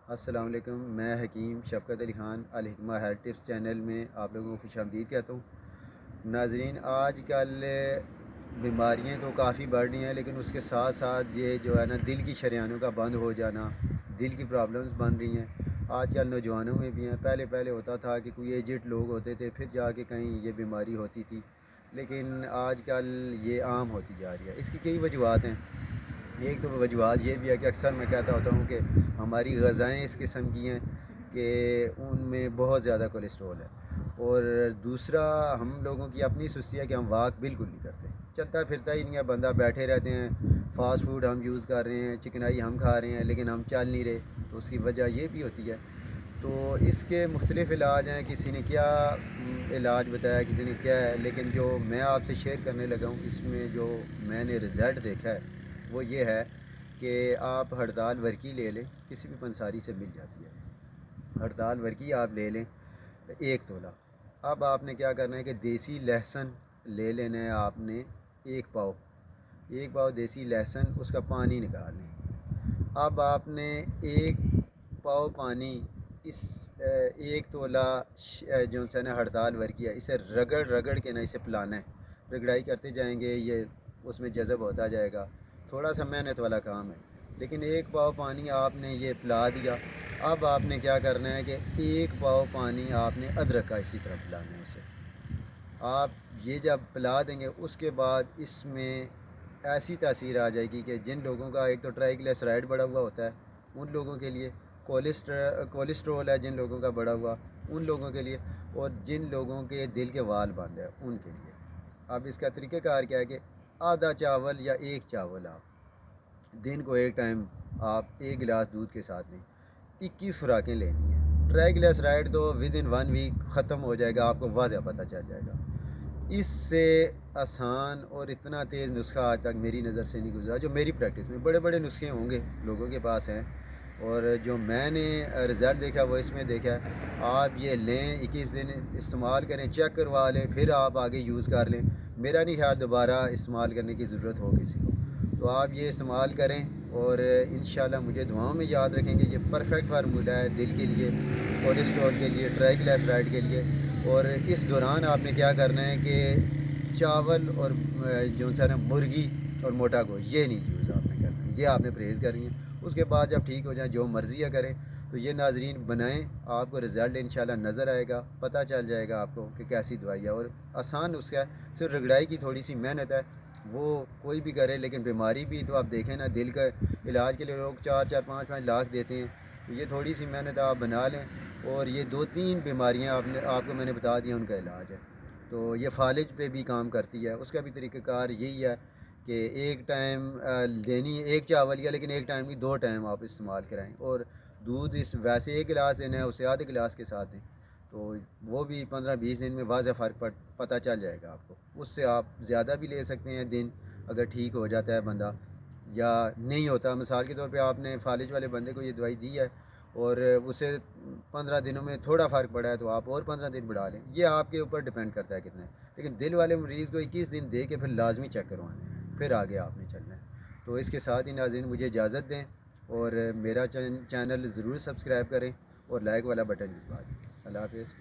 السلام علیکم، میں حکیم شفقت Ali Khan الحکمہ health tips channel میں آپ لوگوں کو خوش آمدید کہتا ہوں۔ ناظرین، آج کل بیماریاں تو کافی بڑھ رہی ہیں، لیکن اس کے ساتھ ساتھ یہ جو ہے نا دل کی شریانوں کا بند ہو جانا، دل کی پرابلمز بن رہی ہیں۔ آج کل نوجوانوں میں بھی ہیں، پہلے ہوتا تھا کہ کوئی ایجڈ لوگ ہوتے تھے پھر جا کے کہیں یہ بیماری ہوتی تھی، لیکن آج کل یہ عام ہوتی جا رہی ہے۔ اس کی کئی وجوہات ہیں۔ ایک تو وجوہات یہ بھی ہے کہ اکثر میں کہتا ہوتا ہوں کہ ہماری غذائیں اس قسم کی ہیں کہ ان میں بہت زیادہ کولیسٹرول ہے، اور دوسرا ہم لوگوں کی اپنی سستی ہے کہ ہم واک بالکل نہیں کرتے، چلتا پھرتا ہی نہیں ہے بندہ، بیٹھے رہتے ہیں، فاسٹ فوڈ ہم یوز کر رہے ہیں، چکنائی ہم کھا رہے ہیں، لیکن ہم چل نہیں رہے، تو اس کی وجہ یہ بھی ہوتی ہے۔ تو اس کے مختلف علاج ہیں، کسی نے کیا علاج بتایا، کسی نے کیا ہے، لیکن جو میں آپ سے شیئر کرنے لگا ہوں اس میں جو میں نے رزلٹ دیکھا ہے وہ یہ ہے کہ آپ ہڑتال ورکی لے لیں، کسی بھی پنساری سے مل جاتی ہے، ہڑتال ورکی آپ لے لیں 1 تولہ۔ اب آپ نے کیا کرنا ہے کہ دیسی لہسن لے لینا ہے آپ نے 1 پاؤ دیسی لہسن، اس کا پانی نکال لیں۔ اب آپ نے 1 پاؤ پانی اس 1 تولہ جو ہے نا ہڑتال ورکی ہے، اسے رگڑ رگڑ کے نا اسے پلانا ہے، رگڑائی کرتے جائیں گے، یہ اس میں جذب ہوتا جائے گا، تھوڑا سا محنت والا کام ہے، لیکن 1 پاؤ پانی آپ نے یہ پلا دیا۔ اب آپ نے کیا کرنا ہے کہ 1 پاؤ پانی آپ نے ادرک کا اسی طرح پلانا ہے اسے۔ آپ یہ جب پلا دیں گے اس کے بعد اس میں ایسی تاثیر آ جائے گی کہ جن لوگوں کا ایک تو ٹرائیگلیسرائڈ بڑھا ہوا ہوتا ہے ان لوگوں کے لیے، کولیسٹرول ہے جن لوگوں کا بڑھا ہوا ان لوگوں کے لیے، اور جن لوگوں کے دل کے وال بند ہے ان کے لیے۔ اب اس کا طریقہ کار کیا ہے کہ آدھا چاول یا 1 چاول آپ دن کو 1 ٹائم آپ 1 گلاس دودھ کے ساتھ لیں، 21 خوراکیں لینی ہیں۔ ٹرائیگلیسرائڈ تو ودن 1 ویک ختم ہو جائے گا، آپ کو واضح پتہ چل جائے گا۔ اس سے آسان اور اتنا تیز نسخہ آج تک میری نظر سے نہیں گزرا، جو میری پریکٹس میں بڑے بڑے نسخے ہوں گے لوگوں کے پاس ہیں، اور جو میں نے رزلٹ دیکھا وہ اس میں دیکھا ہے۔ آپ یہ لیں، 21 دن استعمال کریں، چیک کروا لیں، پھر آپ آگے یوز کر لیں۔ میرا نہیں خیال دوبارہ استعمال کرنے کی ضرورت ہو کسی کو، تو آپ یہ استعمال کریں، اور انشاءاللہ مجھے دعاؤں میں یاد رکھیں گے۔ یہ پرفیکٹ فارمولہ ہے دل کے لیے، کولیسٹرول کے لیے، ٹرائیگلیسرائڈ کے لیے۔ اور اس دوران آپ نے کیا کرنا ہے کہ چاول اور جو ہے نا مرغی اور موٹا گوشت یہ نہیں یوز آپ نے کرنا ہے، یہ آپ نے پرہیز کرنی ہے۔ اس کے بعد جب ٹھیک ہو جائیں جو مرضی ہے کریں، تو یہ ناظرین بنائیں، آپ کو رزلٹ انشاءاللہ نظر آئے گا، پتہ چل جائے گا آپ کو کہ کیسی دوائی ہے، اور آسان نسخہ ہے، صرف رگڑائی کی تھوڑی سی محنت ہے، وہ کوئی بھی کرے۔ لیکن بیماری بھی تو آپ دیکھیں نا، دل کا علاج کے لیے لوگ 4-4 5-5 لاکھ دیتے ہیں، تو یہ تھوڑی سی محنت آپ بنا لیں، اور یہ 2-3 بیماریاں آپ کو میں نے بتا دیا ان کا علاج ہے۔ تو یہ فالج پہ بھی کام کرتی ہے، اس کا بھی طریقہ کار یہی ہے کہ 1 ٹائم دینی ہے 1 چاول یا، لیکن 1 ٹائم کی 2 ٹائم آپ استعمال کرائیں، اور دودھ اس ویسے 1 گلاس دینا ہے اسے آدھے گلاس کے ساتھ دیں، تو وہ بھی 15-20 دن میں واضح فرق پتہ چل جائے گا آپ کو۔ اس سے آپ زیادہ بھی لے سکتے ہیں دن، اگر ٹھیک ہو جاتا ہے بندہ یا نہیں ہوتا۔ مثال کے طور پہ آپ نے فالج والے بندے کو یہ دوائی دی ہے اور اسے 15 دنوں میں تھوڑا فرق پڑا ہے، تو آپ اور 15 دن بڑھا لیں، یہ آپ کے اوپر ڈیپینڈ کرتا ہے کتنا ہے۔ لیکن دل والے مریض کو 21 دن دے کے پھر لازمی چیک کروانا ہے، پھر آگے آپ نے چلنا ہے۔ تو اس کے ساتھ ہی ناظرین مجھے اجازت دیں، اور میرا چینل ضرور سبسکرائب کریں اور لائک والا بٹن بھی دبا دیں۔ اللہ حافظ۔